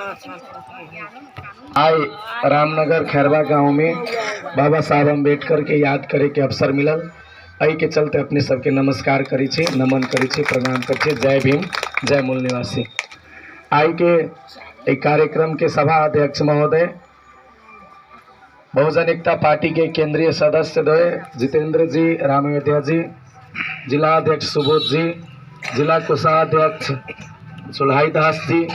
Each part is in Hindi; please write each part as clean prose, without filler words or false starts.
आए रामनगर खैरवा गांव में बाबा साहब अम्बेडकर के याद करे के अवसर मिलल। आई के चलते अपने सबके नमस्कार करी छे, नमन करी छे, प्रणाम करी छे। जय भीम, जय मूल निवासी। आई के एक कार्यक्रम के सभा अध्यक्ष महोदय, बहुजन एकता पार्टी के केंद्रीय सदस्य द्वय जितेंद्र जी, राम अयोध्या जी, जिला अध्यक्ष सुबोध जी, जिला कोषाध्यक्ष सुल्हाई दास जी,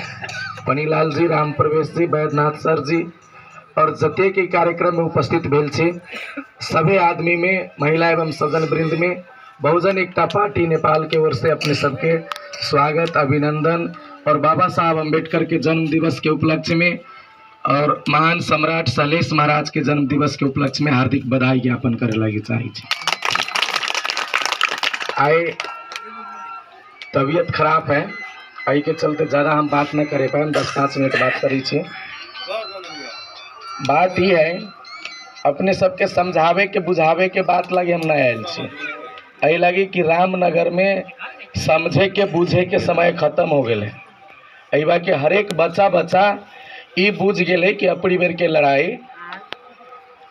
पनीलाल जी, राम प्रवेश जी, बैद्यनाथ सर जी और जते के कार्यक्रम में उपस्थित भेल छे सभी आदमी में, महिला एवं सज्जन वृंद में बहुजन एकता पार्टी नेपाल के ओर से अपने सबके स्वागत, अभिनंदन और बाबा साहब अम्बेडकर के जन्म दिवस के उपलक्ष्य में और महान सम्राट सलेश महाराज के जन्म दिवस के उपलक्ष्य में हार्दिक बधाई ज्ञापन करे लगे चाहिए। आए तबीयत खराब है, आई के चलते ज़्यादा हम बात न करे पाए, 10-5 मिनट बात करी छे। बात ही है अपने सबके समझावे के बुझावे के बात लगे हम न आयल छे। आई लगी कि रामनगर में समझे के बुझे के समय खत्म हो गए। आई बा कि हर एक बच्चा ये बुझ गए कि अपनी बेर के लड़ाई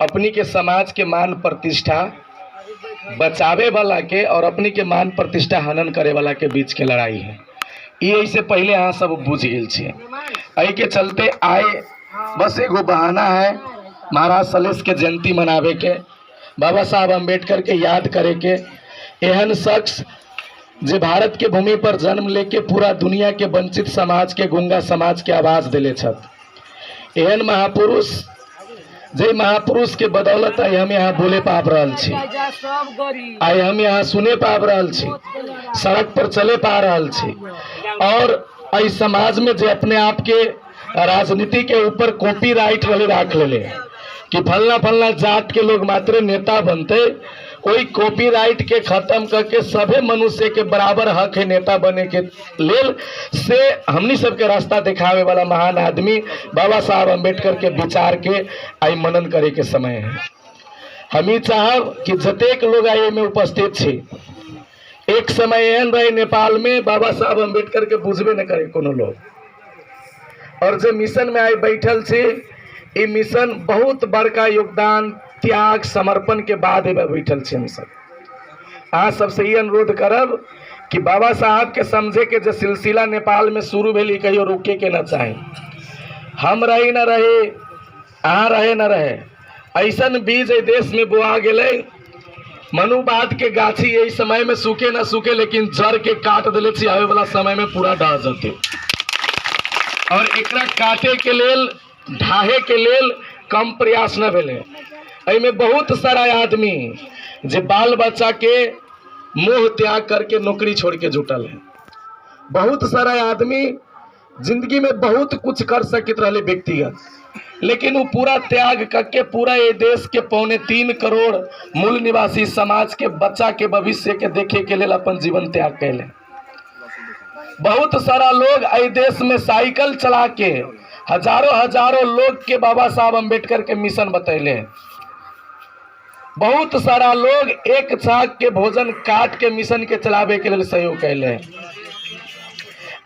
अपनी के समाज के मान प्रतिष्ठा बचावे वाला के और अपनी के मान प्रतिष्ठा हनन करे वाला के बीच के लड़ाई है। ये इससे पहले यहाँ सब बुझ गए छे। आई के चलते आए बस एगो बहाना है महाराज सलेश के जयंती मनावे के, बाबा साहब अम्बेडकर के याद करे के। एहन शख्स जे भारत के भूमि पर जन्म लेके पूरा दुनिया के वंचित समाज के, गुंगा समाज के आवाज दिले छत। एहन महापुरुष जे महापुरुष के बदौलत आई हम यहाँ बोले पाब रहल छी, आई हम यहाँ सुने पाब रहल छी, सड़क पर चले पा रहल छी और आई समाज में जे अपने आप के राजनीति के ऊपर कॉपीराइट रहे राख ले कि फलना फलना जात के लोग मात्र नेता बनते, कोई कॉपीराइट के खत्म करके सभी मनुष्य के बराबर हक है नेता बने के लेल से हमनी सबके रास्ता दिखावे वाला महान आदमी बाबा साहब अम्बेडकर के विचार के आई मनन करे के समय है। हम ही चाहब कि जतेक लोग आए में उपस्थित छे, एक समय एहन रहे नेपाल में बाबा साहब अम्बेडकर के बुझबे न करे कोनो लोग, और जो मिशन में आई बैठल छे ये मिशन बहुत बड़का योगदान, त्याग, समर्पण के बाद बैठल छे। हम सब अहाँ सबसे ये अनुरोध करब कि बाबा साहब के समझे के जो सिलसिला नेपाल में शुरू भेली कहियो रुके के न चाहे। हम रहे न रहे, अहाँ रहे न रहे, ऐसन बीज देश में बोआ गेले। मनुवाद के गाछी यही समय में सूखे न सूखे, लेकिन जड़ के काट दिले छी, आवे वाला समय में पूरा ढह जते। और एकरा काटे के लेल, ढाहे के लेल कम प्रयास न भेले। एमे बहुत सारा आदमी जे बाल बच्चा के मोह त्याग करके नौकरी छोड़ के जुटल है। बहुत सारा आदमी जिंदगी में बहुत कुछ कर सकित रहे व्यक्तिगत, लेकिन वो पूरा त्याग करके पूरा ये देश के 3.25 करोड़ मूल निवासी समाज के बच्चा के भविष्य के देखे के लिए अपन जीवन त्याग कैले। बहुत सारा लोग इस देश में साइकिल चला के हजारों लोग के बाबा साहब अम्बेडकर के मिशन बतैले। बहुत सारा लोग एक छाक के भोजन काट के मिशन के चलावे के लिए सहयोग कैले।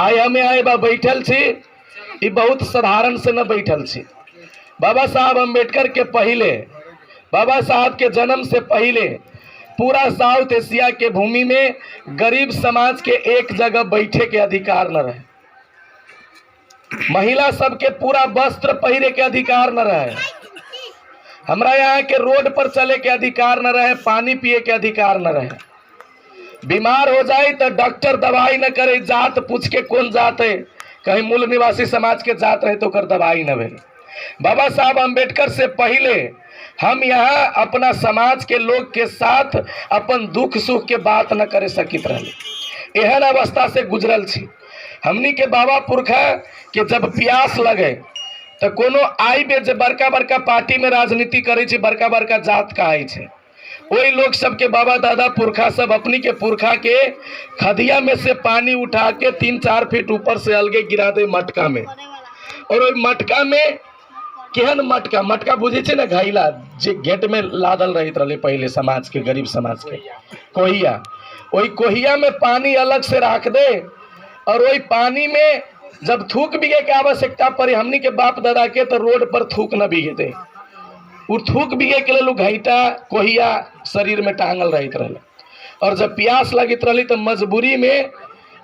आई हमें आए बा बैठल छी, ये बहुत साधारण से न बैठल छी। बाबा साहब अम्बेडकर के पहले, बाबा साहब के जन्म से पहले पूरा साउथ एशिया के भूमि में गरीब समाज के एक जगह बैठे के अधिकार न रहे, महिला सबके पूरा वस्त्र पहरे के अधिकार न रहे, हमरा यहाँ के रोड पर चले के अधिकार न रहे, पानी पिए के अधिकार न रहे। बीमार हो जाए तो डॉक्टर दवाई न करे, जात पूछ के कौन जात है, कहीं मूल निवासी समाज के जात रहे तो कर दवाई न भेल। बाबा साहब अम्बेडकर से पहले हम यहाँ अपना समाज के लोग के साथ अपन दुख सुख के बात न करे सकित रहे। एहन अवस्था से गुजरल छी। हमनी के बाबा पुरखा के जब प्यास लगे तो कोनो आई बे जे बड़का बड़का पार्टी में राजनीति करे छे, बड़का बड़का जात कहे छे, वही लोग सबके बाबा दादा पुरखा सब अपनी के पुरखा के खदिया में से पानी उठा के 3-4 फीट ऊपर से अलगे गिरा दे मटका में। और वही मटका में केहन मटका, मटका बुझे छे ना, घाइला जे गेट में लादल रहित रहे पहले समाज के, गरीब समाज के कोहिया, वही कोहिया में पानी अलग से रख दे और वही पानी में जब थूक बिगे के आवश्यकता पड़ी हमनी के बाप दादा के तो रोड पर थूक न बिगे दे, उ थूक बिगे के लिए घैटा कोहिया शरीर में टांगल रहत रहे। और जब प्यास लगित रही तो मजबूरी में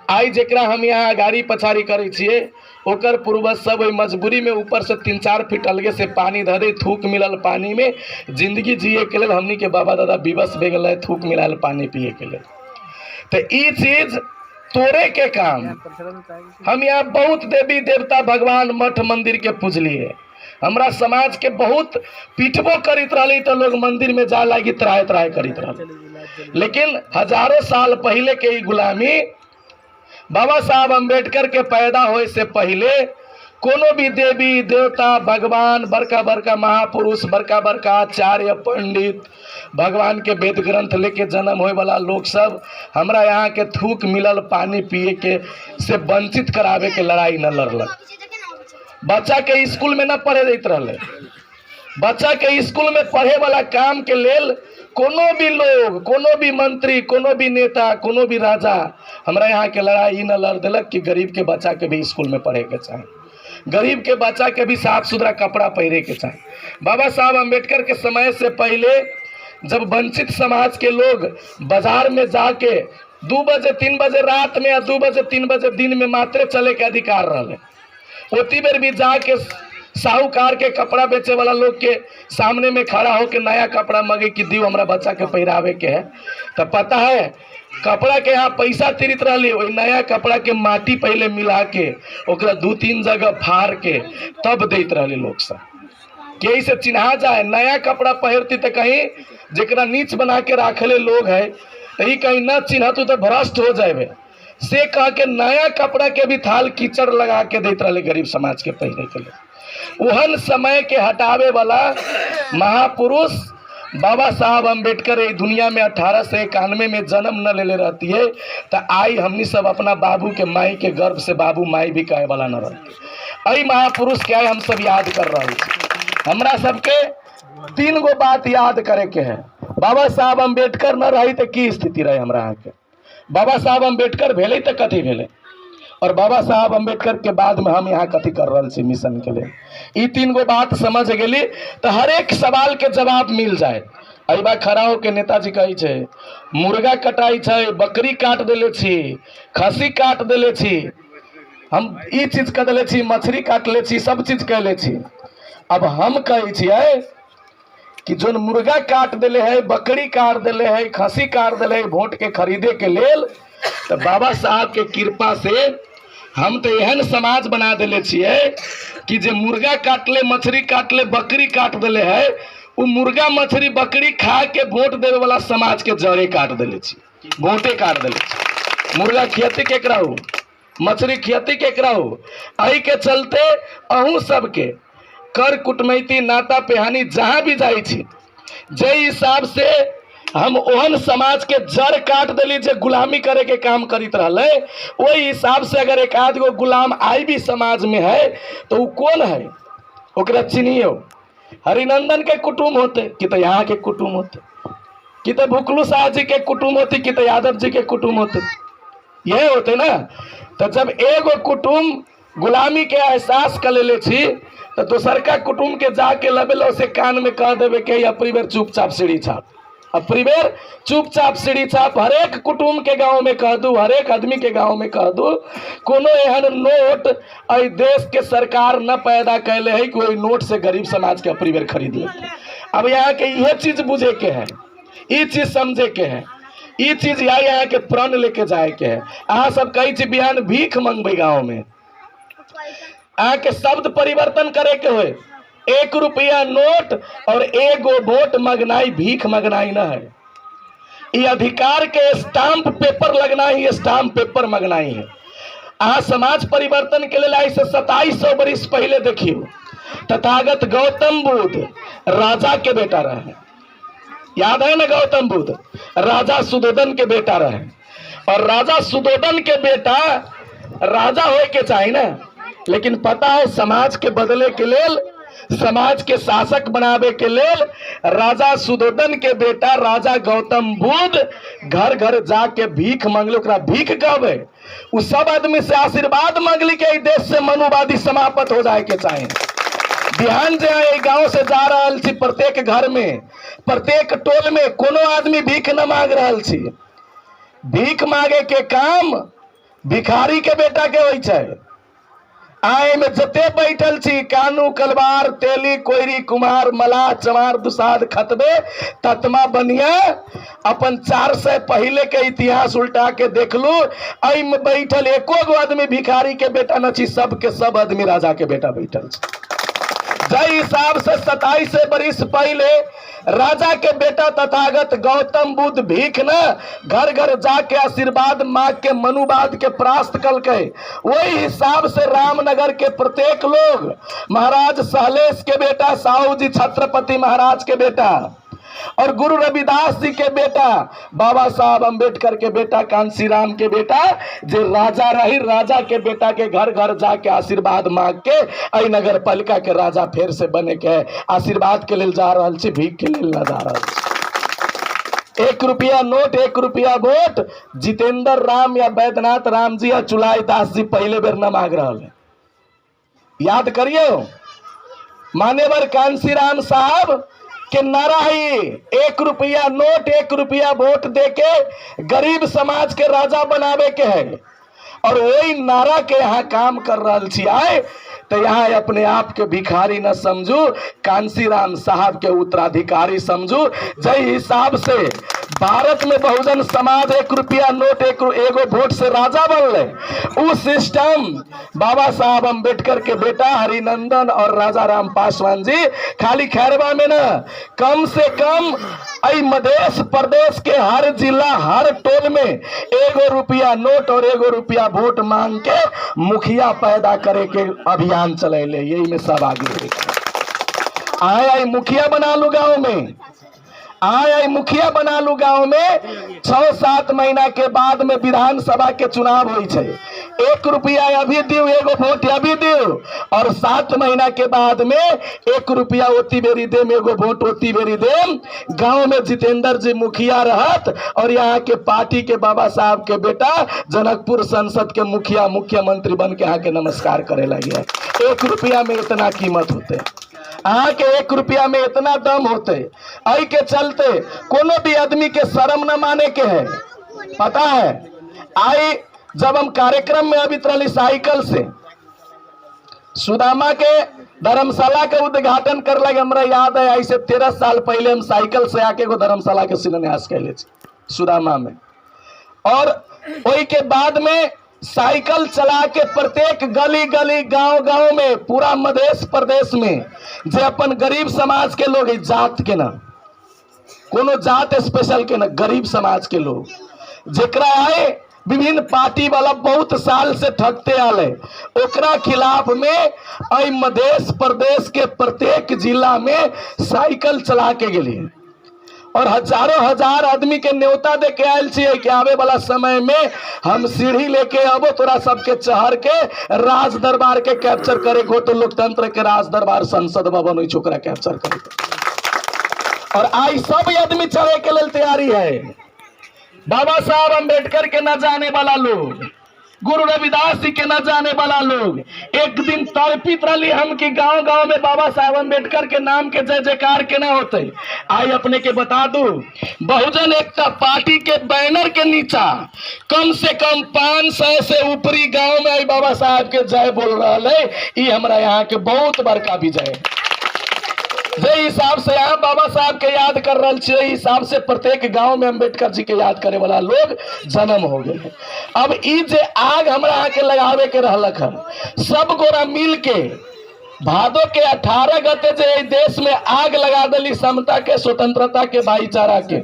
आई जरा हम यहाँ गाड़ी पछाड़ी करे छे ओकर पूर्वज सब मजबूरी में ऊपर से 3-4 फीट अलगे से पानी धर दे, थूक मिलल पानी में जिंदगी जिए के लिए हमनी के बाबा दादा विवश भे गए थूक मिलाल पानी पिए के लिए। तो ये चीज तोड़े के काम हम यहाँ बहुत देवी देवता भगवान मठ मंदिर के पूजलिए। हमरा समाज के बहुत पीटबो करित रही तो लोग मंदिर में जा लगी त्राय त्राय करित रहे, लेकिन हजारों साल पहले के गुलामी बाबा साहब अम्बेडकर के पैदा होए से पहले कोनो भी देवी देवता भगवान बड़का बड़का महापुरुष बड़का बड़का आचार्य पंडित भगवान के वेद ग्रंथ लेके जन्म होए वाला लोग सब हमरा यहाँ के थूक मिलल पानी पिए के से वंचित करावे के लड़ाई न लड़लक। बच्चा के स्कूल में न पढ़े देते रहे, बच्चा के स्कूल में पढ़े वाला काम के लेल कोनो भी लोग कोनो भी मंत्री कोनो भी नेता कोनो भी राजा हमरा यहाँ के लड़ाई न लड़ दिलक कि गरीब के बच्चा के भी स्कूल में पढ़े के चाहे, गरीब के बच्चा के भी साफ सुथरा कपड़ा पहने के चाहे। बाबा साहब अम्बेडकर के समय से पहले जब वंचित समाज के लोग बाजार में जाके 2 बजे 3 बजे रात में या 2 बजे 3 बजे दिन में मात्र चले के अधिकार रहे, ओती बेर भी जाके साहूकार के कपड़ा बेचे वाला लोग के सामने में खड़ा होकर नया कपड़ा मांगे कि दियो हमरा बच्चा के पहरावे के है, तो पता है कपड़ा के यहाँ पैसा तिरित रही वही नया कपड़ा के माटी पहले मिला के ओकरा 2-3 जगह फाड़ के तब देत रहे लोग सब कि से चिन्हा जाए। नया कपड़ा पहरती तो कहीं जरा नीच बना के राखले लोग है तो कहीं न चिन्हतु तो भ्रष्ट हो जाए से कह के नया कपड़ा के भी थाल कीचड़ लगा के देते रहे गरीब समाज के पहने के लिए। उहन समय के हटावे वाला महापुरुष बाबा साहब अम्बेडकर ये दुनिया में 1891 में जन्म न ले रहती है तो आई हमनी सब अपना बाबू के माई के गर्भ से बाबू माई भी कहे वाला न रहती। आई महापुरुष के हम सब याद कर रहे हैं। हमरा सबके 3 गो बात याद करे के है। बाबा साहब अम्बेडकर न रही तो की स्थिति रहे हमरा यहाँ के, बाबा साहब अम्बेडकर भेले तो कथी भेले, और बाबा साहब अम्बेडकर के बाद में हम यहाँ कथी कर रहे मिशन के लिए। ये 3 गो बात समझ गेली तो हर एक सवाल के जवाब मिल जाए। अई बार खड़ा होकर नेताजी कही छे मुर्गा कटाई छे, बकरी काट देले छी, खसी काट देले छी, हम ई चीज कर देले छी, मछली काट ले छी, सब चीज कर ले छी। अब हम कही छिए कि जो मुर्गा काट देले है, बकरी काट देले है, खसी काट देले है वोट के खरीदे के लेल, तो बाबा साहब के कृपा से हम तो एहन समाज बना देले छिए कि जे मुर्गा काटले मछली काटले बकरी काट देले है वो मुर्गा मछली बकरी खा के वोट देवे वाला समाज के जड़े काट देले छी, वोटे काट देले छी। मुर्गा खेती केकरा हो, मछली खेती केकरा हो। एही के चलते अहू सबके कर कुटमैती नाता पेहानी जहाँ भी जाई छी जे हिसाब से हम ओहन समाज के जड़ काट दिली जे गुलामी करे के काम करित रहले, वही हिसाब से अगर एक आध गो गुलाम आई भी समाज में है तो वो कौन है ओकरा चिन्हियो। हरिनंदन के कुटुंब होते कि तो यहाँ के कुटुंब होते, कि तो भुकलू शाह जी के कुटुंब होते, कि तो यादव जी के कुटुंब होते, यही होते ना। तो जब एगो कुटुंब गुलामी के एहसास कर ले छी तो दोसर का कुटुंब के जाके लबेलो से कान में कह देवे के अपनी बेर चुपचाप सीढ़ी छाप, अपनी बेर चुपचाप सीढ़ी छाप। हर एक कुटुंब के गांव में कह दू, हर एक आदमी के गांव में कह दू, कोनो एहन नोट अई देश के सरकार न पैदा कैले है कि वही नोट से गरीब समाज के अपनी बेर खरीद ले। अब यहाँ के यह चीज बुझे के है, ये चीज समझे के है, ये चीज यहाँ के प्रण लेके जाए के है। अहाँ सब कही छी बिहान भीख मंगबे गाँव में, अहाँ के शब्द परिवर्तन करे के हो। 1 रुपया नोट और एगो वोट मगनाई भीख मगनाई न है, ये अधिकार के स्टाम्प पेपर लगना ही स्टाम्प पेपर मगनाई है। अहाँ समाज परिवर्तन के लिए से 2700 बरिस पहले देखियो तथागत गौतम बुद्ध राजा के बेटा रहे, याद है ना, गौतम बुद्ध राजा सुदोधन के बेटा रहे, और राजा सुदोधन के बेटा राजा होए के चाहिए ना, लेकिन पता है समाज के बदले के लेल, समाज के शासक बनावे के लेल राजा सुदोधन के बेटा राजा गौतम बुद्ध घर घर जाके भीख मांगले। ओकरा भीख कहबे उ सब आदमी से आशीर्वाद मांगली के देश से मनुवादी समाप्त हो जाए के चाहे। ध्यान जे गांव से जा रहा छी, प्रत्येक घर में प्रत्येक टोल में कोनो आदमी भीख न मांग रहा छी। भीख मांगे के काम भिखारी के बेटा के होई छै। आय में जते बैठल छी कानू कलवार तेली कोयरी कुमार मलाह चमार दुसाद खतबे ततमा बनिया अपन 400 पहले के इतिहास उल्टा के देख लू। आई में बैठल एको गो आदमी भिखारी के बेटा न छी, सब के सब आदमी राजा के बेटा बैठल छी। जय हिसाब से 27 बरिस पहले राजा के बेटा तथागत गौतम बुद्ध भीख न घर घर जाके आशीर्वाद मांग के मनुवाद के परास्त कल के, वही हिसाब से रामनगर के प्रत्येक लोग महाराज सहलेश के बेटा साहू जी छत्रपति महाराज के बेटा और गुरु रविदास जी के बेटा बाबा साहब अम्बेडकर के बेटा कांसीराम के बेटा जे राजा रही, राजा के बेटा के घर घर जाके आशीर्वाद मांग के आई नगर पालिका के राजा फिर से बने के आशीर्वाद के लिए जा रहा छी, भीख के लिए जा रहा छी। 1 रुपया नोट 1 रुपया वोट जितेंद्र राम या बैद्यनाथ राम जी या चुलाई दास जी पहले बेर न मांग रहा है। याद करिए मान्यवर कांसीराम साहब के नारा है 1 रुपया नोट 1 रुपया वोट देके गरीब समाज के राजा बनावे के है, और वही नारा के यहाँ काम कर रहा छी। आए तो यहाँ अपने आप के भिखारी न समझू, कांसीराम साहब के उत्तराधिकारी समझू। जय हिसाब से भारत में बहुजन समाज 1 रुपया नोट एगो वोट से राजा बनले। उस सिस्टम बाबा साहब अम्बेडकर के बेटा हरिनंदन और राजा राम पासवान जी खाली खैरवा में न कम से कम आई मध्य प्रदेश के हर जिला हर टोल में 1 रुपया नोट और 1 रुपया वोट मांग के मुखिया पैदा करे के अभियान चलेले। यही में सब आगे आए मुखिया बना लू गाँव में, आए मुखिया बना लू गाँव में। 6-7 महीना के बाद में विधानसभा के चुनाव हो 1 रुपया अभी दियो 1 वोट अभी दियो, और 7 महीना के बाद में 1 रुपया ओती बेरी देम 1 वोट ओती बेरी देम। गांव में जितेंद्र जी मुखिया रहत और यहाँ के पार्टी के बाबा साहब के बेटा जनकपुर संसद के मुखिया मुख्यमंत्री बन के यहाँ के नमस्कार करे लगे। 1 रुपया में इतना कीमत होते, अहाँ के 1 रुपया में इतना दम होते। आई के चलते कोनो भी आदमी के शर्म न माने के है। पता है आई जब हम कार्यक्रम में अभी तरली साइकिल से सुदामा के धर्मशाला के उद्घाटन कर लगे, हमरा याद है ऐसे 13 साल पहले हम साइकिल से आके को धर्मशाला के शिलान्यास कैले सुदामा में, और वही के बाद में साइकिल चला के प्रत्येक गली गली गांव गांव में पूरा मध्य प्रदेश में जे अपन गरीब समाज के लोग जात के ना कोनो जात स्पेशल के ना गरीब समाज के लोग जेकरा आए विभिन्न पार्टी वाला बहुत साल से ठगते आले, ओकरा खिलाफ में आई मध्य प्रदेश के प्रत्येक जिला में साइकिल चला के गेली और हजारों हजार आदमी के न्योता दे के आयल छिए कि आवे वाला समय में हम सीढ़ी लेके अबो तोरा सबके चढ़ के राज दरबार के कैप्चर करे को, तो लोकतंत्र के राज दरबार संसद भवन हुई छोकरा कैप्चर करे। और आई सब आदमी चढ़े के लिए तैयारी है। बाबा साहब अम्बेडकर के न जाने वाला लोग, गुरु रविदास जी के न जाने वाला लोग एक दिन तड़पित रही हम कि गांव गांव में बाबा साहब अम्बेडकर के नाम के जय जयकार के न होते। आई अपने के बता दूं बहुजन एकता पार्टी के बैनर के नीचा कम से कम 500 से ऊपरी गांव में आई बाबा साहब के जय बोल रहा है। ये हमारा यहाँ के बहुत बड़का विजय। जय हिसाब से यहाँ बाबा साहब के याद कर रहा है, हिसाब से प्रत्येक गांव में अम्बेडकर जी के याद करे वाला लोग जन्म हो गए। अब ई जे आग हमरा आके लगावे के रहलक है, सब गोरा मिल के भादो के 18 गते जे देश में आग लगा दिली समता के स्वतंत्रता के भाईचारा के।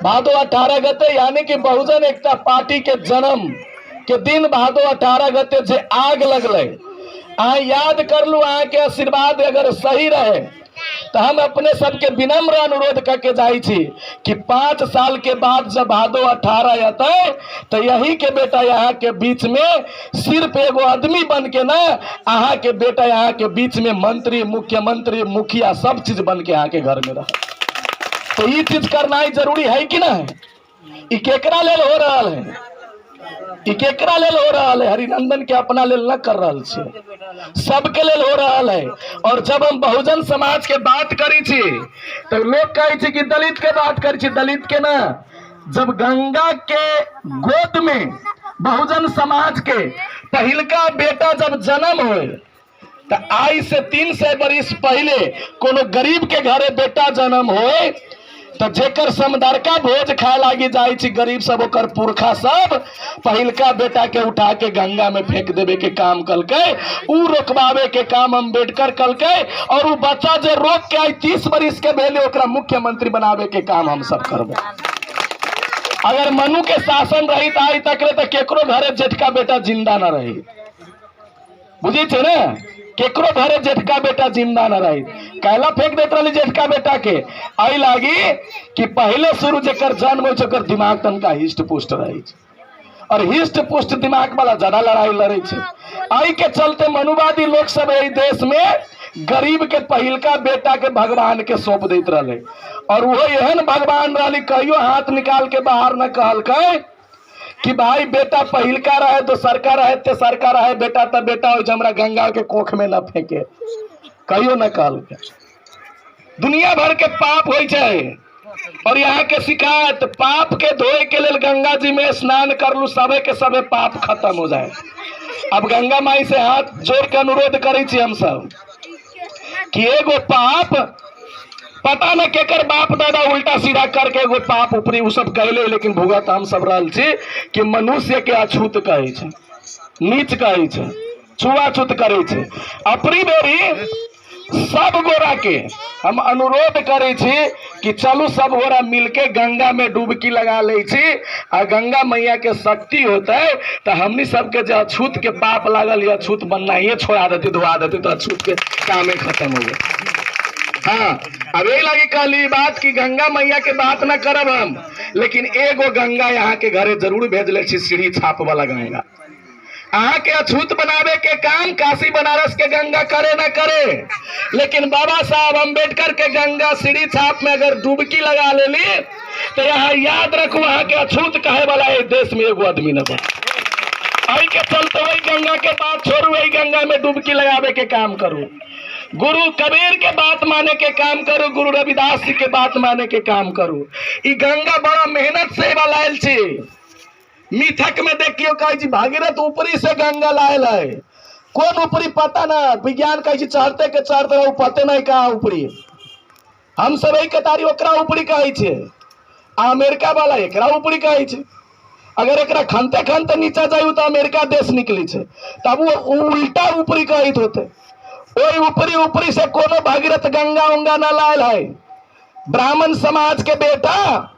भादो 18 गते यानी कि बहुजन एकता पार्टी के जन्म के दिन भादो 18 गते जे आग लगले, आ याद कर लू अहाँ के आशीर्वाद अगर सही रहे तो हम अपने सबके विनम्र अनुरोध करके जाई छी कि 5 साल के बाद जब भादो 18 आते तो यही के बेटा यहाँ के बीच में सिर्फ एगो आदमी बन के ना अहाँ के बेटा यहाँ के बीच में मंत्री मुख्यमंत्री मुखिया सब चीज बन के यहाँ के घर में रहे। तो ये चीज करना ही जरूरी है कि ना? ये केकरा लेल हो रहा है? ई केकरा लेल हो रहा है? हरिनंदन के अपना लेल न कर रहा छे, सबके लेल हो रहा है। और जब हम बहुजन समाज के बात करी छी तो लोग कहे छी कि दलित के बात करी छी, दलित के ना। जब गंगा के गोद में बहुजन समाज के पहिलका बेटा जब जन्म हो, तो आज से 300 बरिस पहले कोनो गरीब के घरे बेटा जन्म हो, तो जेकर समदरका भोज खाए लागी जाई छी गरीब सब, ओकर पुरखा सब पहिलका बेटा के उठा के गंगा में फेंक देवे के काम कलके, उ रोकवावे के काम अम्बेडकर कलके। और उ बच्चा जो रोक के आई 30 बरिस के भेले ओकरा मुख्यमंत्री बनावे के काम हम सब करबे। अगर मनु के शासन रही तो आई तक तो केकरो घरे जेठका बेटा जिंदा न रही, बुझी छे ना, केकरो घरे जेठका बेटा जिंदा न रही। कहला फेंक देते रही जेठका बेटा के, आई लागी कि पहले शुरू जेकर जन्म हो ओकर दिमाग तनका हिस्ट पुष्ट रही, और हिस्ट पुष्ट दिमाग वाला ज्यादा लड़ाई लड़े छे। आई के चलते मनुवादी लोग सब यही देश में गरीब के पहिलका बेटा के भगवान के सौंप देते रहे, और वो एहन भगवान रही कहियो हाथ निकाल के बाहर न कहल कि भाई बेटा पहिलका रहे तो सरकार रहे तेसरका रहे, बेटा तब बेटा हो हमरा गंगा के कोख में न फेंके, कहियो न कहल के। दुनिया भर के पाप हो जाए, और यहाँ के शिकायत पाप के धोए के लिए गंगा जी में स्नान कर लू, सबे के सबे पाप खत्म हो जाए। अब गंगा माई से हाथ जोड़ के अनुरोध करी छी हम सब कि एगो पाप पता न केकर बाप दादा उल्टा सीधा करके एगो पाप ऊपरी उ सब कहले, लेकिन भुगत हम सब रहल छी कि मनुष्य के अछूत कहे छे, नीच कहे छे, छुआछूत करे छे। अपनी बेरी सब गोरा के हम अनुरोध करे छी कि चलू सब गोरा मिलके गंगा में डुबकी लगा ले छी, आ गंगा मैया के शक्ति होता है तो हमनी सबके जो अछूत के पाप लागल, ये अछूत बनना ये छोड़ा देती, धोआ देती, तो अछूत के काम खत्म हो गए। हाँ, अब यही लगी कहली बात कि गंगा मैया के बात ना करब हम, लेकिन एगो गंगा यहाँ के घरे जरूर भेजले छी, सीढ़ी छाप वाला गंगा। अहाँ के अछूत बनावे के काम काशी बनारस के गंगा करे ना करे, लेकिन बाबा साहब अम्बेडकर के गंगा सीढ़ी छाप में अगर डुबकी लगा लेली तो यहाँ याद रखो वहाँ के अछूत कहे वाला इस देश में एगो आदमी न बने। आई के चलते वही गंगा के बात छोड़ू, वही गंगा में डुबकी लगावे के काम करूँ, गुरु कबीर के बात माने के काम करूँ, गुरु रविदास जी के बात माने के काम करूँ। ई गंगा बड़ा मेहनत से लायल छे। मिथक में देखियो कहे भागीरथ ऊपरी से गंगा लायल है, कौन ऊपरी पता ना, विज्ञान कहे चढ़ते के चढ़ते पते नहीं कहा ऊपरी, हम सब एक कतारी ओकरा ऊपरी कहे छे, अमेरिका वाला एकरा ऊपरी कहे छे। अगर एकरा खनते खनते नीचा जायू तो अमेरिका देश निकली छे, तब वो उल्टा ऊपरी कहित होते। ओई ऊपरी ऊपरी से कोनो भागीरथ गंगा उंगा न लायल है। ब्राह्मण समाज के बेटा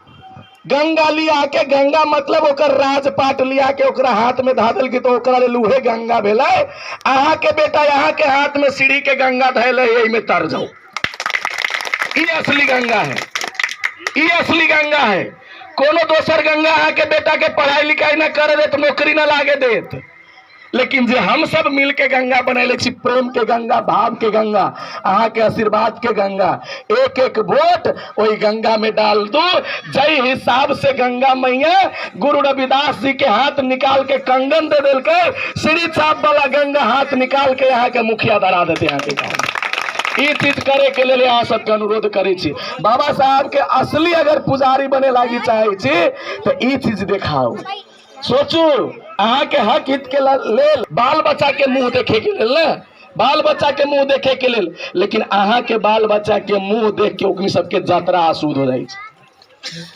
गंगा लिया के, गंगा मतलब ओकर राजपाट लिया के ओकरा हाथ में धादल की तो ओकरा लूहे गंगा भेले। अहाँ के बेटा यहाँ के हाथ में सीढ़ी के गंगा धैले, यही में तर जाओ। ये असली गंगा है, ये असली गंगा है। कोनो दोसर गंगा अहाँ के बेटा के पढ़ाई लिखाई न करे देत, नौकरी न लागे देत, लेकिन जे हम सब मिल के गंगा बनैले छी, प्रेम के गंगा, भाव के गंगा, अहाँ के आशीर्वाद के गंगा, एक एक वोट वही गंगा में डाल दो। जय हिसाब से गंगा मैया गुरु रविदास जी के हाथ निकाल के कंगन दे दिल के, सीढ़ी छाप वाला गंगा हाथ निकाल के यहाँ के मुखिया धरा देते यहाँ के गाँव। ये चीज करे के लिए यहाँ सबके अनुरोध करे छी। बाबा साहब के असली अगर पुजारी बने लागी चाहे छी तो ये चीज दिखाओ। सोचू अहाँ के हक हित के लेल, बाल बच्चा के मुंह देखे के लेल न, बाल बच्चा के मुंह देखे के लेल, लेकिन अहाँ के बाल बच्चा के मुंह देख के ओकनी सबके यात्रा आसूद हो जाए।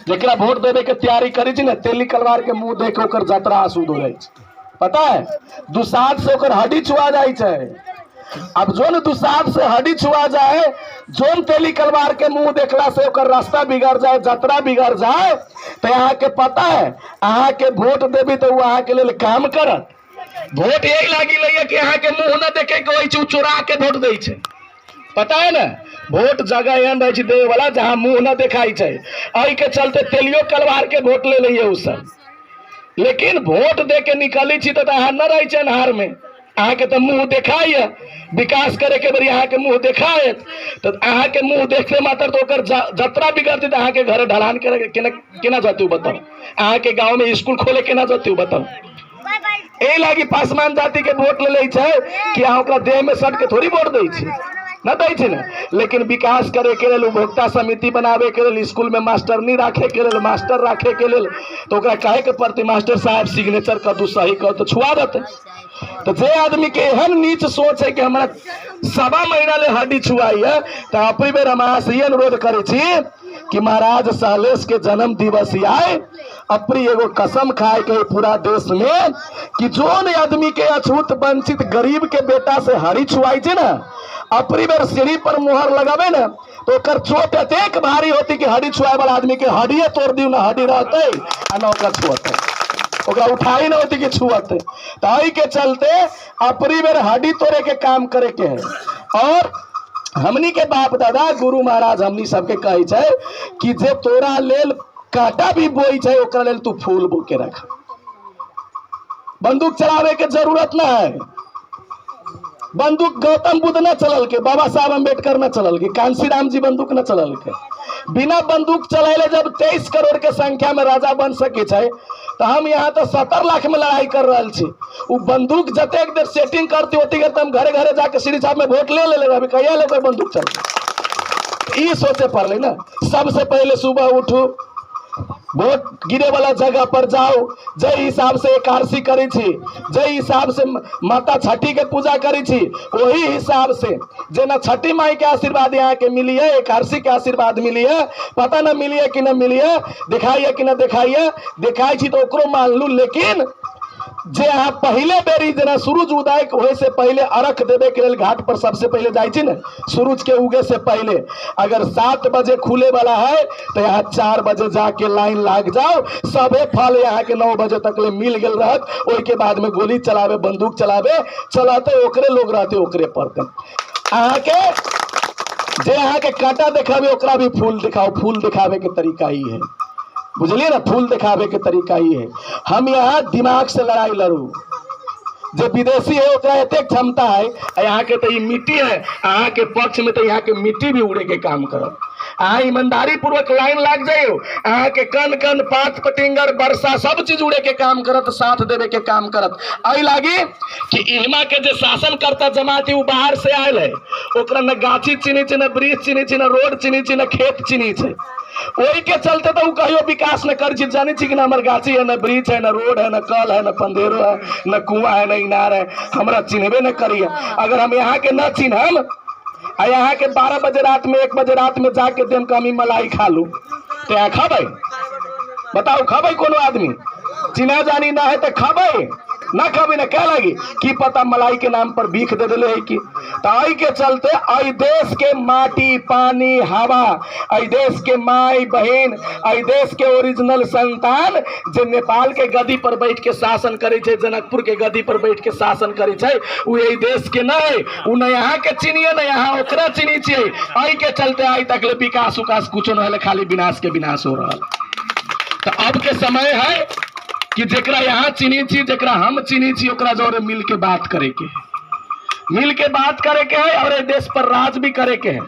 जेकरा वोट देवे के तैयारी करी छी न, तेली कलवार के मुंह देख के ओकर यात्रा आसूद हो जाए। पता है दुसाध से ओकर हड्डी छुआ जाए छे। अब जोन दुसाध से हड्डी छुआ जाए, जोन तेली कलवार के मुंह देखला से ओकर रास्ता बिगड़ जाए, यात्रा बिगड़ जाए, तो यहाँ के पता है अहाँ के वोट देवी तो वो अहाँ के लिए काम करत। वोट यही लागी लइए कि अहाँ के मुंह न देखे के वही चुरा के वोट दे छे। पता है ना, वोट जगह एहन रहे देवे वाला जहाँ मुंह न दिखाई छे। आई के चलते तेलियो कलवार के वोट ले लिए उ सब, लेकिन वोट दे के निकली छी तो अहाँ न रही छे नहर में। अहाँ के तो मुंह देखाई है, विकास करे के बड़ी अहाँ के मुंह देखाए, तो अहाँ के मुंह देखते मात्र तो ओकर यात्रा बिगड़ती, तो अहाँ के घर ढलान करे केना जाती बताओ। अहाँ के गांव में स्कूल खोले केना जाती बताओ। ए लागी पासवान जाति के वोट ले छै कि अहाँ ओकरा देह में सट के थोड़ी वोट दै छी, न दै छी ने। लेकिन विकास करे के लेल, उपभोक्ता समिति बनावे के लेल, स्कूल में मास्टरनी राखे के लेल, मास्टर राखे के लेल, तो ओकरा कहे के पड़ती मास्टर साहब सिग्नेचर कर दू, सही कर तो छुआ देते। तो जे आदमी के एहन नीच सोच है कि हमारा 1.25 महीना ले हड्डी छुआई है, तो अपनी बेर हम अहाँ से ये अनुरोध करे छी कि महाराज सहलेश के जन्म दिवस आए, अपनी एगो कसम खाए के पूरा देश में कि जोन आदमी के अछूत वंचित गरीब के बेटा से हड्डी छुआई छे ना, अपनी बेर सीढ़ी पर मुहर लगावे ना, तो ओकर चोट एतेक भारी होती कि हड्डी छुआए वाला आदमी के हड्डिये तोड़ दी, ना हड्डी रहते आ ना ओकरा छुअते, ओकरा उठाई ना होती कि छुअते। ताई के चलते अपनी बेर हड्डी तोड़े के काम करे के है। और हमनी के बाप दादा गुरु महाराज हमनी सबके कहे छै कि जे तोरा लेल कांटा भी बोई छै ओकरा लेल तू फूल बो के रख। बंदूक चलावे के जरूरत ना है। बंदूक गौतम बुद्ध न चलल के, बाबा साहब अम्बेडकर न चलल के, कांसी राम जी बंदूक न चलल के। बिना बंदूक चलाइले जब 23 करोड़ के संख्या में राजा बन सके छै, तो हम यहाँ तो 70 लाख में लड़ाई कर रहा छी। वो बंदूक जतेक देर सेटिंग करती होती है तो हम घरे घरे जाके श्री साहब में वोट ले ले अभी कहिया ले कोई बंदूक चल। ये सोचे पड़े ना, सबसे पहले सुबह उठू, वोट गिरे वाला जगह पर जाओ, जय हिसाब से एकादशी करी छी, जय हिसाब से माता छठी के पूजा करी छी, वही हिसाब से जेना छठी माई के आशीर्वाद यहाँ के मिली है, एकादशी के आशीर्वाद मिली है, पता न मिली है कि न मिली है, दिखाई है कि न दिखाई है, दिखाई छी तो ओकरो मान लू। लेकिन जे अहाँ पहले बेरी जना सूरज उदय होए से पहले अर्घ देवे के लिए घाट पर सबसे पहले जाए छी न, सूरज के उगे से पहले अगर 7 बजे खुले वाला है तो यहाँ 4 बजे जाके लाइन लाग जाओ। सबे फल यहाँ के 9 बजे तक ले मिल गल रहत। ओई के बाद में गोली चलावे, बंदूक चलावे, चलाते ओकरे लोग रहते, ओकरे पड़ते। अहाँ के जे अहाँ के कांटा दिखावे ओकरा भी फूल दिखाओ। फूल दिखावे के तरीका ही है, बुझलिए ना, फूल दिखावे के तरीका ही है। हम यहाँ दिमाग से लड़ाई लड़ू। जो विदेशी है ओकरा एते क्षमता है, यहाँ के तो ये मिट्टी है, यहाँ के पक्ष में तो यहाँ के मिट्टी भी उड़े के काम करब। अहाँ ईमानदारी पूर्वक लाइन लाग जाइयो, अहाँ के कन कन पात पटिंगर वर्षा सब चीज उड़े के काम करत, साथ देवे के काम करत। आई लागी कि इहमा के जो शासन करता जमाती वो बाहर से आयल है, ओकरा न गाछी चिन्ही छै, न ब्रिज चिन्ही छै, न रोड चिन्ही छै, न खेत चिन्ही छै। वही के चलते तो कहियो विकास न कर जानी छी कि न हमार गाछी है, न ब्रिज है, न रोड है, न कल है, न पंदेरो है, न कुआं है, न इनार है, हमरा चिन्हबे न करिए। अगर हम यहाँ के न चिन्हम आ यहाँ के 12 बजे रात में 1 बजे रात में जाके देम कमी मलाई खा लू तो यहाँ खाबे? बताओ खाबे? कोनो आदमी चिन्हा जानी ना है तो खाबे ना? खाबे ना, क्या लगी की पता मलाई के नाम पर भीख दे दिले है कि। तो आई के चलते आई देश के माटी पानी हवा, आई देश के माई बहन, आई देश के ओरिजिनल संतान जो नेपाल के गद्दी पर बैठ के शासन करे छे, जनकपुर के गद्दी पर बैठ के शासन करे छे, वो यही देश के न है। वो न यहाँ के चिनिए न यहाँ ओकरा चिन्ही छे। आई के चलते आई तक ले विकास उकास कुछ न है, खाली विनाश के विनाश हो रहा। तो अब के समय है कि जेकरा यहाँ चिन्ही छी, जेकरा हम चिन्ही छी, ओकरा जोरे मिल के बात करे के है, मिल के बात करे के है। और ये देश पर राज भी करे के है।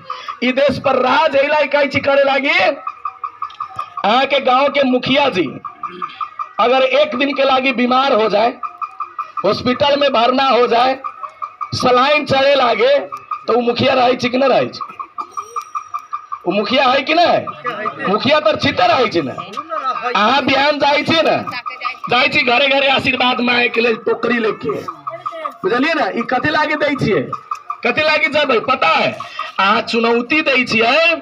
ये देश पर राज एला कई चीज करे लागी। यहाँ के गांव के मुखिया जी अगर 1 दिन के लागी बीमार हो जाए, हॉस्पिटल में भरना हो जाए, सलाइन चढ़े लागे, तो वो मुखिया रही कि न रही? वो मुखिया है कि ना? मुखिया तो चिते रही छी ना। अहाँ बिहान जाई छी ना, जाई छी घरे घरे आशीर्वाद मांगे के लिए टोकरी लेके, बुझलिए ना। ई कथी लागी दै छियै, कथी लागी जब पता है? अहाँ चुनौती दै छियै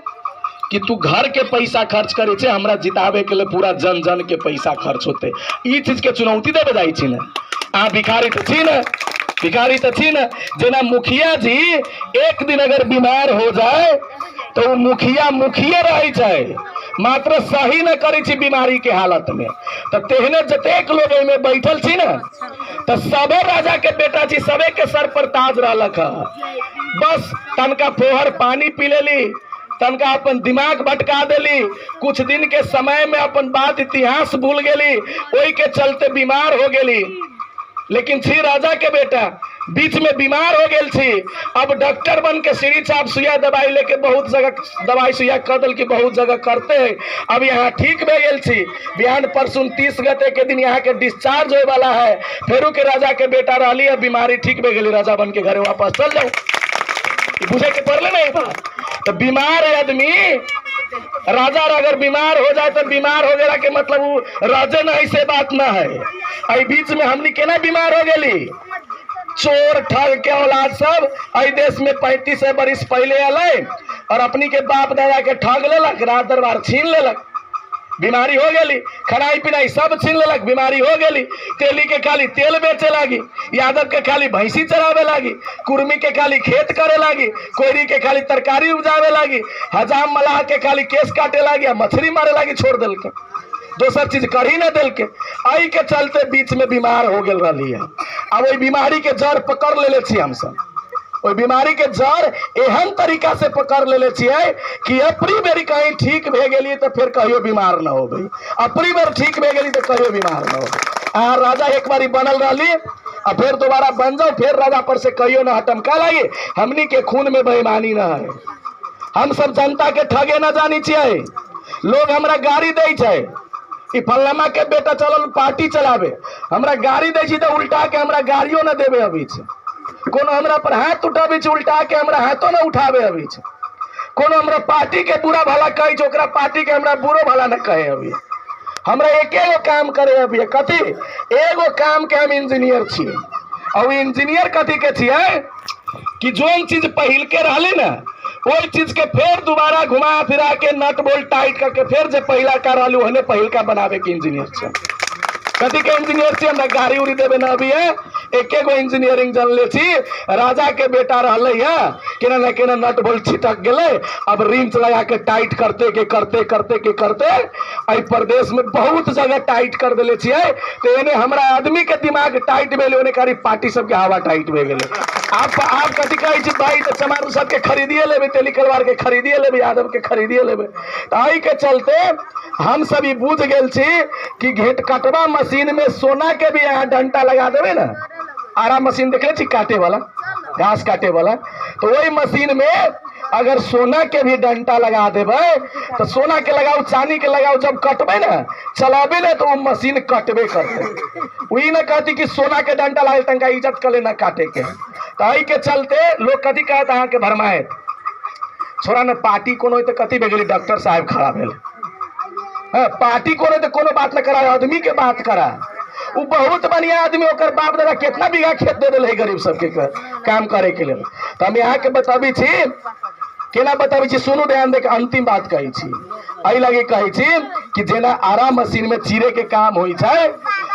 कि तू घर के पैसा खर्च करे छे, हमरा जितावे के लिए पूरा जन जन के पैसा खर्च होते। ई चीज के चुनौती देवे जाई छी ना। अहाँ भिखारी तो छी ना, भिखारी तो छी ना। जेना मुखिया जी 1 दिन अगर बीमार हो जाए तो वो मुखिया मुखिया रही छे, मात्र सही न करे छी बीमारी के हालत में। तो तेहने जतेक लोग में बैठल छी ना, तो सबे राजा के बेटा छी, सबे के सर पर ताज रहलक है। बस तनका फोहर पानी पी लेली, तनका अपन दिमाग भटका देली, कुछ दिन के समय में अपन बात इतिहास भूल गेली, ओई के चलते बीमार हो गेली। लेकिन छी राजा के बेटा बीच में बीमार हो गए छी। अब डॉक्टर बन के सीढ़ी चाप सुइया दवाई लेके बहुत जगह दवाई सुइया कर दल की बहुत जगह करते हैं। अब यहाँ ठीक भे गेल छी। बिहान परसों 30 गते के दिन यहाँ के डिस्चार्ज होए वाला है। फेरू के राजा के बेटा रही है, बीमारी ठीक भे गेली, राजा बन के घरे वापस चल जाओ। बुझे के पड़ले नहीं बात। तो बीमार आदमी राजा अगर बीमार हो जाए तो बीमार हो गया के मतलब वो राजे नहीं से बात ना है। आई बीच में हमनी केना बीमार हो गेली। चोर ठग के औलाद सब आई देश में 35 बरिस पहले अल और अपनी के बाप दादा के ठग लेलक, रात दरबार छीन लेलक, बीमारी हो गेली। खनाई पिनाई सब छीन लेलक, बीमारी हो गेली। तेली के खाली तेल बेचे लागी, यादव के खाली भैंसी चरावे लागी, कुर्मी के खाली खेत करे लागी, कोयरी के खाली तरकारी उपजावे लागी, हजाम मलाह के खाली केस काटे लागी, मछली मारे लागी, छोड़ दिल के दोसर चीज कर ही न दिल के। आई के चलते बीच में बीमार हो गल रही है। अब वही बीमारी के जड़ पकड़ ले छी हम सब। वही बीमारी के जड़ एहन तरीका से पकड़ ले छिए कि अपनी बेरी कहीं ठीक भे गेली तो फिर कहियो बीमार न हो गई, अपनी बेर ठीक भे गेली तो कहियो बीमार न हो गई। राजा एक बारी बनल रही और फिर दोबारा बन जाओ, फिर राजा पर से कहियो न हटम का लगे। हमनी के खून में बेईमानी न है। हम सब जनता के ठगे न जानी चाहिए। लोग हमरा गाड़ी दे छे कि फल्लामा के बेटा चलल पार्टी चलावे, हमरा गाड़ी दे तो उल्टा के हमरा गाड़ियों न देवे अभी छे। कोनो हमरा पर हाथ उठावे छे उल्टा के हमरा हाथों न उठावे अभी छे। कोनो हमरा पार्टी के बुरा भला कहे छे ओकरा पार्टी के हमरा बुरो भला न कहे अभी। हमरा एकेगो काम करे अभी कथी, एगो काम के हम इंजीनियर छिए। और इंजीनियर कथी के छिए कि जोन चीज पहिल के रहले ना वही चीज के फिर दोबारा घुमा फिरा के नट बोल्ट टाइट करके फिर जो पहला का रहलू हने पहिल का बनावे के इंजीनियर छे। कथी के इंजीनियर छे, हमरा गाड़ी उड़ी देवे न अभी है। एकेगो इंजीनियरिंग जन ले छी। राजा के बेटा रहले है केना न केना नट बोल्ट छिटक गेले। अब रिंच लगा के टाइट करते के करते करते के करते आई प्रदेश में बहुत जगह टाइट कर देले छिए। तो एने हमरा आदमी के दिमाग टाइट भेले, ओने कारी पार्टी सब के हवा टाइट भे गेले। आप कथी कहे छी भाई तो चमारू सब के खरीदिए लेबे, तेली कलवार के खरीदिए लेबे, यादव के खरीदिए लेबे। तो आई के चलते हम सब ई बुझ गेल छी कि घेट कटवा मशीन में सोना के भी यहाँ डंटा लगा देवे ना। आरा मशीन देखे छी काटे वाला, घास काटे वाला, तो वही मशीन में अगर सोना के भी डंटा लगा देवे तो सोना के लगाओ चांदी के लगाओ, जब कटबे ना चलाबे ना तो वो मशीन कटबे करते। वही ना कहती कि सोना के डंटा लगे तंका इज्जत करे ना काटे के। तो आई के चलते लोग कथी कहते अहाँ के भरमाए छोड़ा ना पार्टी कोनो तो कथी भे गेली डॉक्टर साहब खड़ा भेल। पार्टी कोनो तो कोनो बात न करा, आदमी के बात करा। वो बहुत बढ़िया आदमी ओकर बाप दादा कितना बीघा खेत दे दिले गरीब सबके काम करे के लिए। तो हम यहाँ के बताबी छी केना बताबी छी, सुनू ध्यान दे के अंतिम बात कही छी। आई लगे कही छी कि जेना आरा मशीन में चीरे के काम होई छे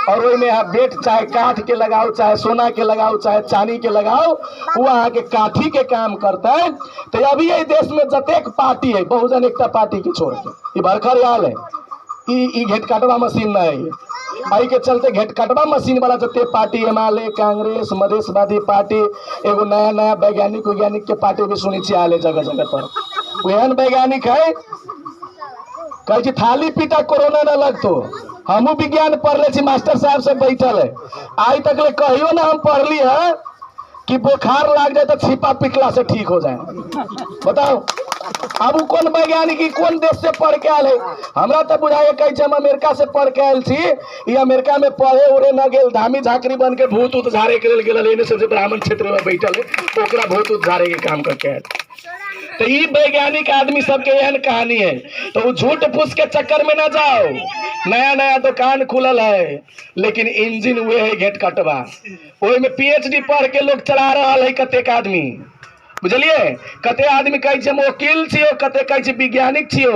और ओई में आप बेट चाहे काठ के लगाओ, चाहे सोना के लगाओ, चाहे चांदी के लगाओ, वो अहाँ के काठी के काम करता है। तो अभी ये देश में जतेक पार्टी है बहुजन एकता पार्टी के छोड़ के ये भरखर आल है, ई घेट काटवा मशीन न है। आई के चलते घेट कटवा मशीन वाला जते पार्टी हिमालय कांग्रेस मधेशवादी पार्टी एगो नया नया वैज्ञानिक के पार्टी भी सुनी छी आले जगह जगह पर। एहन वैज्ञानिक है कहे थाली पीटा कोरोना न लगतो। हमू विज्ञान पढ़ले छी, मास्टर साहब से बैठल है आज तक ले कहियो ना हम पढ़ली है कि बुखार लाग जाए तो छिपा पिटला से ठीक हो जाए। बताओ अब कौन वैज्ञानिक कौन देश से पढ़ के आल है। हमरा तो बुझाए कहे हम अमेरिका से पढ़ के आयल छी। ये अमेरिका में पढ़े उड़े न गेल, धामी झाकरी बन के भूत उत झाड़े के लिए गेल, सबसे ब्राह्मण क्षेत्र में बैठल है ओकरा भूत उत झाड़े के काम करके आयल। तो ये वैज्ञानिक आदमी सबके एहन कहानी है। तो वो झूठ फूस के चक्कर में ना जाओ। नया नया दुकान खुलल है लेकिन इंजन हुए है घेट कटवा, ओहि में PhD पढ़ के लोग चला रहा है कतेक आदमी। बुझलिए कते आदमी कहे वकील छियो, कते कहे वैज्ञानिक छियो,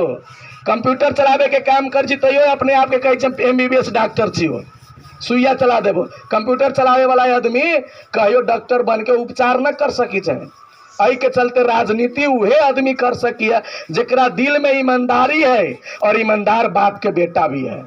कंप्यूटर चलावे के काम कर तैयो अपने आप के कहे MBBS डॉक्टर छियो, सुइया चला देबो। कंप्यूटर चलावे वाला आदमी कहियो डॉक्टर बन के उपचार न कर सकी चाहे। आई के चलते राजनीति उहे आदमी कर सकिए जेकरा दिल में ईमानदारी है और ईमानदार बाप के बेटा भी है।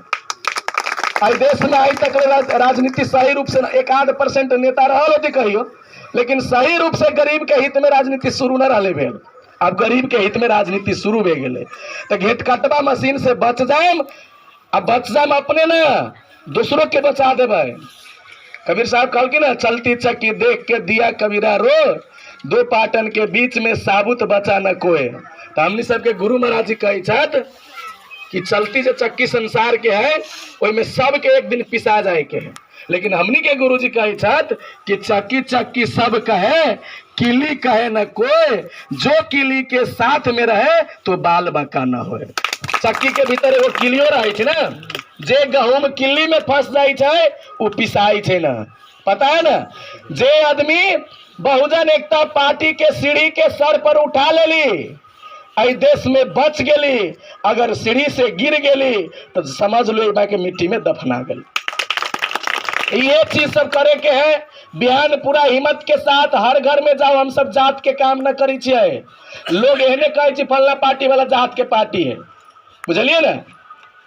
आई देश में आई तक राजनीति सही रूप से 1-8% नेता रहल होती कहियो, लेकिन सही रूप से गरीब के हित में राजनीति शुरू न रहे भेल। अब गरीब के हित में राजनीति शुरू भे गेले। तो घेट कटवा मशीन से बच जाए, अब बच जाए अपने न दूसरों के बचा देवे। कबीर साहब कहल कि ना, चलती चक्की देख के दिया कबीरा रो, दो पाटन के बीच में साबुत बचा न कोई। तो हमनी सबके गुरु महाराज जी कही छत कि चलती जो चक्की संसार के है ओइमे सबके एक दिन पिसा जाए के है, लेकिन हमनी के गुरु जी कही छत कि चक्की चक्की सब कहे, किली कहे न कोई, जो किली के साथ में रहे तो बाल बांका न होए। चक्की के भीतर एगो किलियो रहे छे ना, जे गहूम किल्ली में फंस जाए छे वो पिसाई छे ना, पता है ना। जे आदमी बहुजन एकता पार्टी के सीढ़ी के सर पर उठा लेली, आई देश में बच गेली, अगर सीढ़ी से गिर गेली तो समझ लो एक बार के मिट्टी में दफना गई। ये चीज सब करे के है। बिहान पूरा हिम्मत के साथ हर घर में जाओ, हम सब जात के काम न करी छिए। लोग एहने कहे फल्ला पार्टी वाला जात के पार्टी है, बुझलिए ना।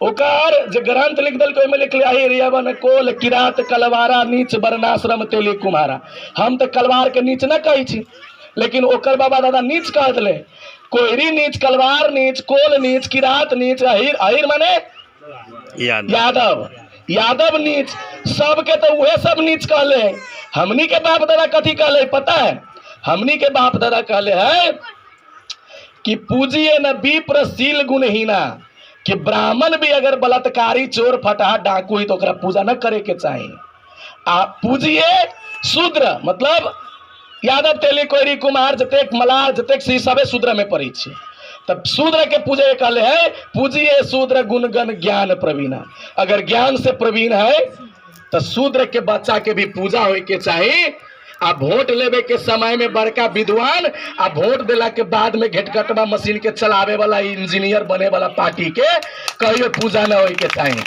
ओकर जो ग्रंथ लिख दिल ओहिमे लिख लिया रियावन कोल किरात कलवारा नीच वर्णाश्रम तेली कुम्हारा। हम तो कलवार के नीच न कही छी, लेकिन ओकर बाबा दादा नीच कह दिले। कोयरी नीच, कलवार नीच, कोल नीच, किरात नीच, अहिर, अहिर माने यादव, यादव नीच, सबके तो वह सब नीच कहले। हमनी के बाप दादा कथी कहले पता है? हमनी के बाप दादा कहले है कि पूजिए न विप्र शील गुणहीना, कि ब्राह्मण भी अगर बलात्कारी चोर फटहा डाकू ही तो ओकरा पूजा न करे के चाहिए। आप पूजिए शूद्र, मतलब यादव तेली कोयरी कुमार जतेक मलार जतेक सी सबे शूद्र में पड़ी छे। तब शूद्र के पूजे कहले है पूजिए शूद्र गुणगण ज्ञान प्रवीणा। अगर ज्ञान से प्रवीण है तो शूद्र के बच्चा के भी पूजा होए के चाहिए। आ वोट लेवे के समय में बड़का विद्वान, आ वोट दिला के बाद में घेटघटवा मशीन के चलावे वाला इंजीनियर बने वाला पार्टी के कहियो पूजा न होए के चाहिए।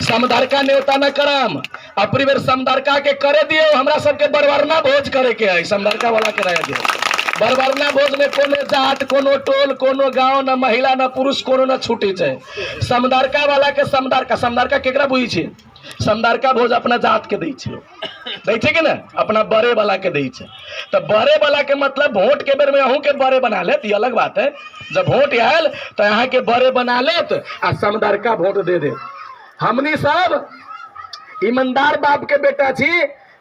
समदरका न्योता न करम, अपनी बेर समदरका के करे दियो। हमरा सबके बरवरना भोज करे के है, समदरका वाला के रह दियो। बरवरना भोज में कोनो जात, कोनो टोल, कोनो गांव, न महिला न पुरुष कोनो न छूटे छे। समदरका वाला के समदरका, समदरका केकरा बुझी छे? समदरका भोज अपना जात के दै छे, दै छे कि ना, अपना बड़े वाला के दै छे। तो बड़े वाला के मतलब वोट के बेर में अहूँ के बड़े बना लेत, ये अलग बात है। जब वोट आयल तो यहाँ के बड़े बना लेत आ समदरका वोट दे दे। हमनी सब ईमानदार बाप के बेटा छी,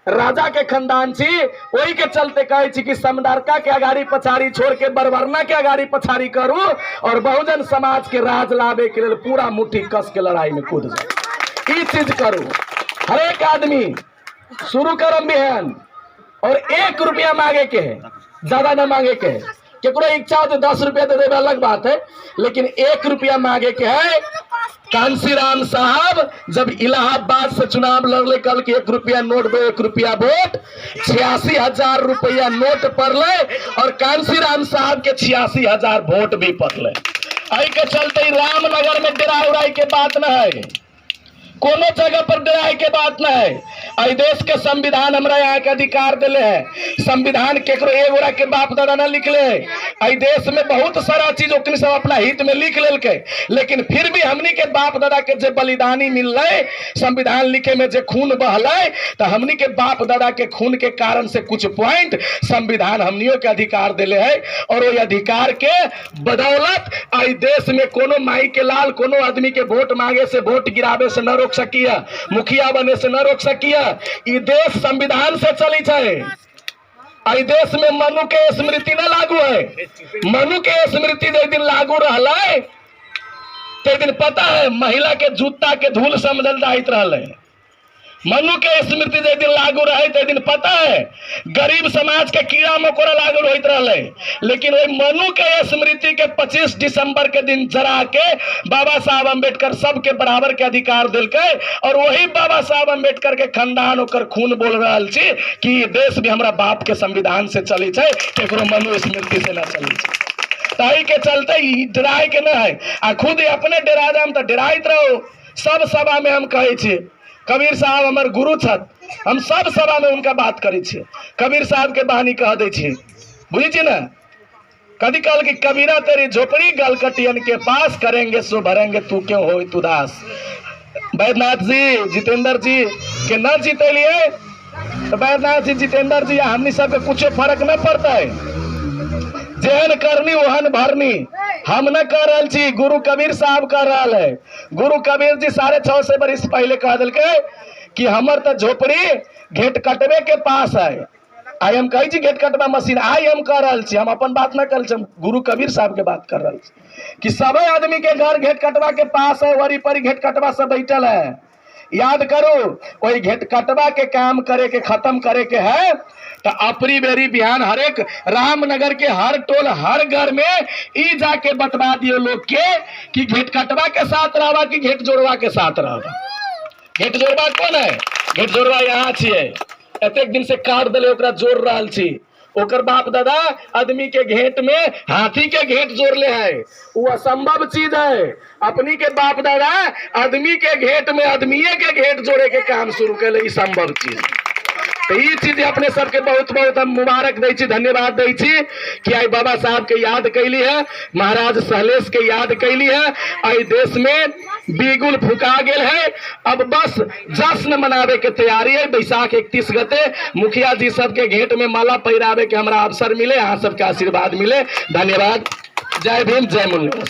राजा के खानदान छी, वही के चलते कहे छी कि समदरका के अगाड़ी पछाड़ी छोड़ के बरवरना के अगाड़ी पछाड़ी करू और बहुजन समाज के राज लावे के लिए पूरा मुट्ठी कस के लड़ाई में कूद जाए। ई चीज करू। हर एक आदमी शुरू करम बिहान और 1 रुपया मांगे के है, ज्यादा न मांगे के है। केकरो इच्छा हो तो 10 रुपया दे देवे अलग बात है, लेकिन 1 रुपया मांगे के है। कांसीराम साहब जब इलाहाबाद से चुनाव लड़ले कल के 1 रुपया नोट दो 1 रुपया वोट, 86,000 रुपया नोट पड़ले और कांसीराम साहब के 86,000 वोट भी पड़ले। आई के चलते रामनगर में डेरा उड़ाई के बात न है, कोनो जगह पर डराए के बात न है। आई देश के संविधान हमरा यहाँ के अधिकार दिले है। संविधान केकरो एगोरा के बाप दादा न लिखले। आई देश में बहुत सारा चीज ओकनी सब अपना हित में लिख लेलके, लेकिन फिर भी हमनी के बाप दादा के जे बलिदानी मिलले, संविधान लिखे में जे खून बहले, तो हमनी के बाप दादा के खून के कारण से कुछ पॉइंट संविधान हमनियों के अधिकार दिले है। और वो अधिकार के बदौलत आई देश में कोनो माई के लाल, कोनो आदमी के वोट मांगे से, वोट गिरावे से न रोक सकिया, मुखिया बने से न रोक सकिया। ई देश संविधान से चली छे। आई देश में मनु के स्मृति न लागू है। मनु के स्मृति जे दिन लागू रहले ते दिन पता है महिला के जूता के धूल समझल जाइत रहले। मनु के स्मृति जे दिन लागू रहे ते दिन पता है गरीब समाज के कीड़ा मकोड़ा लागू होइत रहले। लेकिन वही मनु के स्मृति के 25 दिसंबर के दिन जरा के बाबा साहब अम्बेडकर सबके बराबर के अधिकार दिलके और वही बाबा साहब अम्बेडकर के खानदान ओकर खून बोल रहा छी कि देश भी हमरा बाप के संविधान से चली है, केकरो मनु स्मृति से न चली है। ताई के चलते डराए के न है। आ खुद अपने डरा जाम तो डराइत रहो। सब सभा में हम कहे छी कबीर साहब हमारे गुरु छत, हम सब सभा में उनका बात करे छे। कबीर साहब के बहानी कह दे छे, बुझी छी ना। कभी कल की कबीरा तेरी झोपड़ी गलकटियन के पास, करेंगे सो भरेंगे तू क्यों हो उदास। बैद्यनाथ जी, जितेंद्र जी के न जीते लिए तो बैद्यनाथ जी, जितेंद्र जी हमनी सबके कुछ फर्क न पड़ता है। जेहन करनी वहन भरनी हम न कर रहा छी, गुरु कबीर साहब कर रहा है। गुरु कबीर जी 650 बरिस पहले कह दिल कि हमर तो झोपड़ी घेट कटबे के पास है। आई हम कही छी घेट कटबा मशीन आई हम कर रहल छी, हम अपन बात ना कर छी, हम गुरु कबीर साहब के बात कर रहल छी कि सभी आदमी के घर घेट कटबा के पास है, वरी परी घेट कटबा सब बैठल है। याद करो वही घेट कटबा के काम करे के खत्म करे के है तो अपरी बेरी बिहान हरेक रामनगर के हर टोल हर घर में ई जाके बतवा दियो लोग के कि घेट कटबा के साथ रहबा कि घेट जोड़वा के साथ रहबा। घेट जोड़वा कौन है? घेट जोड़वा यहाँ छिए, एतेक दिन से काट दिले ओकरा जोड़ रहल छी। ओकर बाप दादा आदमी के घेट में हाथी के घेट जोड़ ले है, वो असंभव चीज है। अपनी के बाप दादा आदमी के घेट में आदमीये के घेट जोड़े के काम शुरू करे, ई संभव चीज। तो ये चीज अपने सबके बहुत बहुत हम मुबारक दै छी, धन्यवाद दै छी कि आई बाबा साहब के याद कैली है, महाराज सहलेश के याद कैली है। आई देश में बिगुल फुका गेल है, अब बस जश्न मनावे के तैयारी है। बैसाख 31 गते मुखिया जी सबके घेट में माला पहिरावे के हमरा अवसर मिले, अहाँ सबके आशीर्वाद मिले। धन्यवाद। जय भीम, जय मुन्ना।